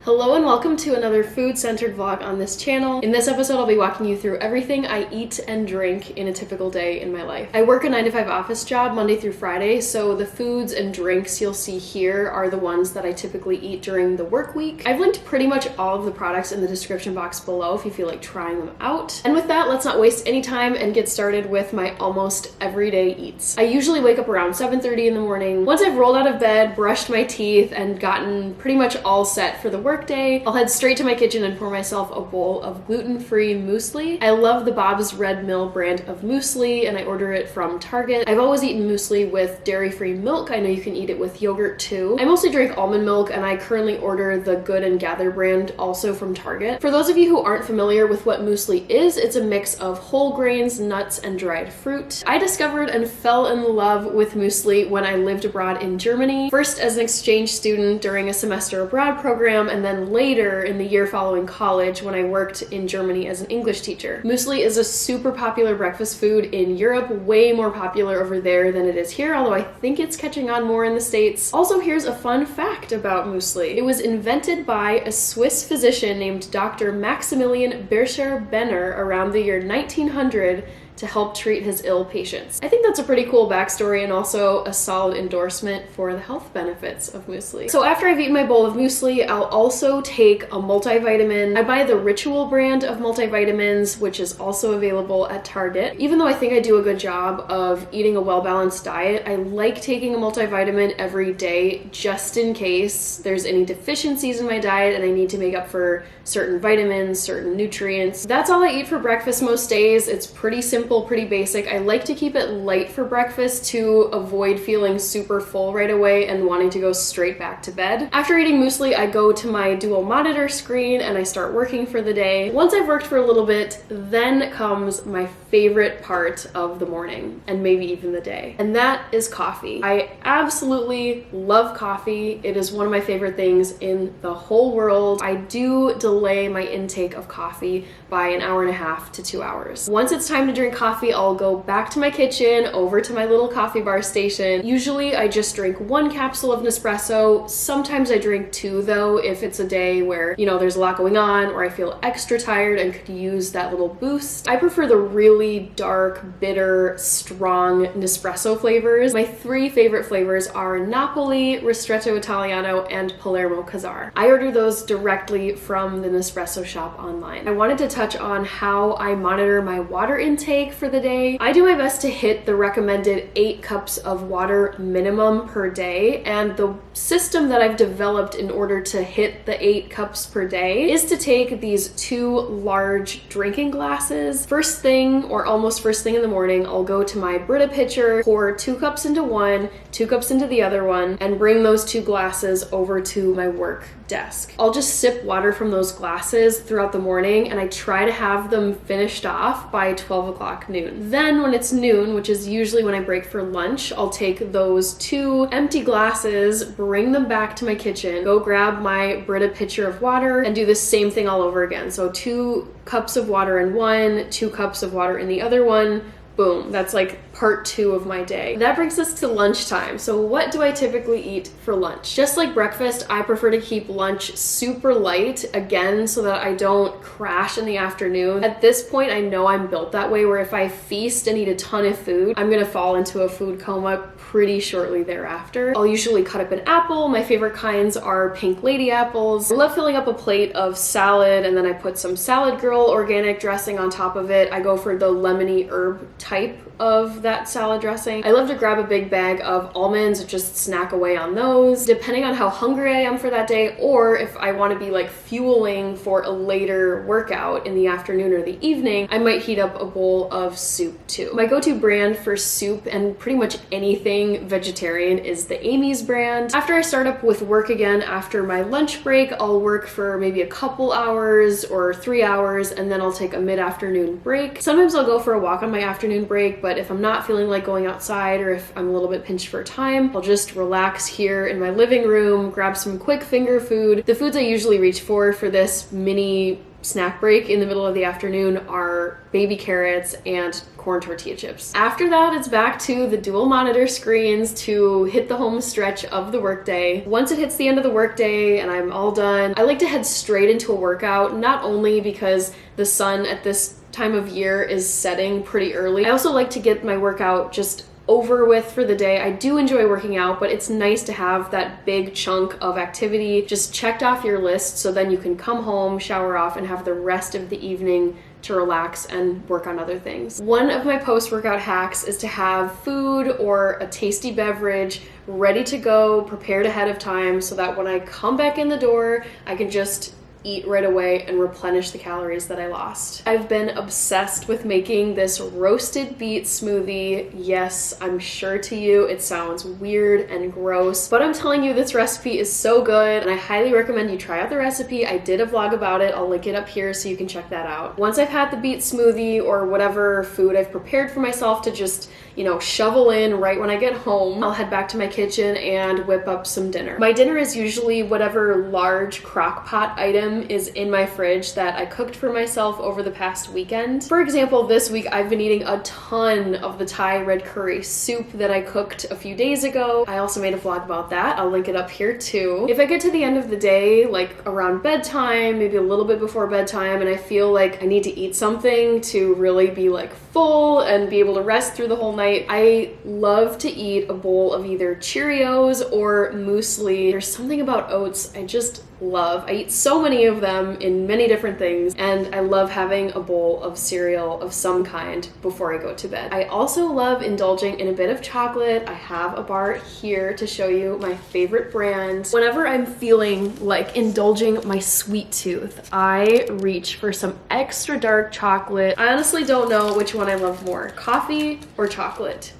Hello and welcome to another food-centered vlog on this channel. In this episode, I'll be walking you through everything I eat and drink in a typical day in my life. I work a 9-to-5 office job Monday through Friday, so the foods and drinks you'll see here are the ones that I typically eat during the work week. I've linked pretty much all of the products in the description box below if you feel like trying them out. And with that, let's not waste any time and get started with my almost everyday eats. I usually wake up around 7:30 in the morning. Once I've rolled out of bed, brushed my teeth, and gotten pretty much all set for the workday, I'll head straight to my kitchen and pour myself a bowl of gluten-free muesli. I love the Bob's Red Mill brand of muesli and I order it from Target. I've always eaten muesli with dairy-free milk. I know you can eat it with yogurt too. I mostly drink almond milk and I currently order the Good and Gather brand also from Target. For those of you who aren't familiar with what muesli is, it's a mix of whole grains, nuts, and dried fruit. I discovered and fell in love with muesli when I lived abroad in Germany, first as an exchange student during a semester abroad program, and then later in the year following college when I worked in Germany as an English teacher. Muesli is a super popular breakfast food in Europe, way more popular over there than it is here, although I think it's catching on more in the States. Also, here's a fun fact about muesli. It was invented by a Swiss physician named Dr. Maximilian Bircher-Benner around the year 1900 to help treat his ill patients. I think that's a pretty cool backstory and also a solid endorsement for the health benefits of muesli. So after I've eaten my bowl of muesli, I'll also take a multivitamin. I buy the Ritual brand of multivitamins, which is also available at Target. Even though I think I do a good job of eating a well-balanced diet, I like taking a multivitamin every day just in case there's any deficiencies in my diet and I need to make up for certain vitamins, certain nutrients. That's all I eat for breakfast most days. It's pretty simple, pretty basic. I like to keep it light for breakfast to avoid feeling super full right away and wanting to go straight back to bed. After eating muesli, I go to my dual monitor screen and I start working for the day. Once I've worked for a little bit, then comes my favorite part of the morning and maybe even the day, and that is coffee. I absolutely love coffee. It is one of my favorite things in the whole world. I do delay my intake of coffee by an hour and a half to 2 hours. Once it's time to drink coffee, I'll go back to my kitchen, over to my little coffee bar station. Usually I just drink 1 capsule of Nespresso. Sometimes I drink 2 though, if it's a day where, you know, there's a lot going on or I feel extra tired and could use that little boost. I prefer the really dark, bitter, strong Nespresso flavors. My 3 favorite flavors are Napoli, Ristretto Italiano, and Palermo Casar. I order those directly from the Nespresso shop online. I wanted to touch on how I monitor my water intake for the day. I do my best to hit the recommended 8 cups of water minimum per day, and the system that I've developed in order to hit the 8 cups per day is to take these 2 large drinking glasses. First thing, or almost first thing in the morning, I'll go to my Brita pitcher, pour 2 cups into one, 2 cups into the other one, and bring those 2 glasses over to my work desk. I'll just sip water from those glasses throughout the morning, and I try to have them finished off by 12 o'clock noon. Then when it's noon, which is usually when I break for lunch, I'll take those 2 empty glasses, bring them back to my kitchen, go grab my Brita pitcher of water, and do the same thing all over again. So 2 cups of water in one, 2 cups of water in the other one. Boom, that's like part 2 of my day. That brings us to lunchtime. So what do I typically eat for lunch? Just like breakfast, I prefer to keep lunch super light, again, so that I don't crash in the afternoon. At this point, I know I'm built that way, where if I feast and eat a ton of food, I'm gonna fall into a food coma pretty shortly thereafter. I'll usually cut up an apple. My favorite kinds are pink lady apples. I love filling up a plate of salad, and then I put some Salad Girl organic dressing on top of it. I go for the lemony herb type of that salad dressing. I love to grab a big bag of almonds and just snack away on those, depending on how hungry I am for that day, or if I want to be like fueling for a later workout in the afternoon or the evening, I might heat up a bowl of soup too. My go-to brand for soup and pretty much anything vegetarian is the Amy's brand. After I start up with work again after my lunch break, I'll work for maybe a couple hours or 3 hours, and then I'll take a mid-afternoon break. Sometimes I'll go for a walk on my afternoon break, but if I'm not feeling like going outside or if I'm a little bit pinched for time, I'll just relax here in my living room, grab some quick finger food. The foods I usually reach for this mini snack break in the middle of the afternoon are baby carrots and corn tortilla chips. After that, it's back to the dual monitor screens to hit the home stretch of the workday. Once it hits the end of the workday and I'm all done, I like to head straight into a workout, not only because the sun at this time of year is setting pretty early. I also like to get my workout just over with for the day. I do enjoy working out, but it's nice to have that big chunk of activity just checked off your list, so then you can come home, shower off, and have the rest of the evening to relax and work on other things. One of my post-workout hacks is to have food or a tasty beverage ready to go, prepared ahead of time, so that when I come back in the door, I can just eat right away and replenish the calories that I lost. I've been obsessed with making this roasted beet smoothie. Yes, I'm sure to you it sounds weird and gross, but I'm telling you, this recipe is so good and I highly recommend you try out the recipe. I did a vlog about it. I'll link it up here so you can check that out. Once I've had the beet smoothie or whatever food I've prepared for myself to just, you know, shovel in right when I get home, I'll head back to my kitchen and whip up some dinner. My dinner is usually whatever large crock pot item is in my fridge that I cooked for myself over the past weekend. For example, this week I've been eating a ton of the Thai red curry soup that I cooked a few days ago. I also made a vlog about that. I'll link it up here too. If I get to the end of the day, like around bedtime, maybe a little bit before bedtime, and I feel like I need to eat something to really be like full and be able to rest through the whole night, I love to eat a bowl of either Cheerios or muesli. There's something about oats I just love. I eat so many of them in many different things, and I love having a bowl of cereal of some kind before I go to bed. I also love indulging in a bit of chocolate. I have a bar here to show you my favorite brand. Whenever I'm feeling like indulging my sweet tooth, I reach for some extra dark chocolate. I honestly don't know which one I love more, coffee or chocolate.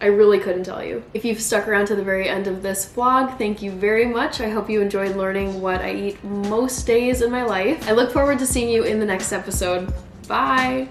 I really couldn't tell you. If you've stuck around to the very end of this vlog, thank you very much. I hope you enjoyed learning what I eat most days in my life. I look forward to seeing you in the next episode. Bye!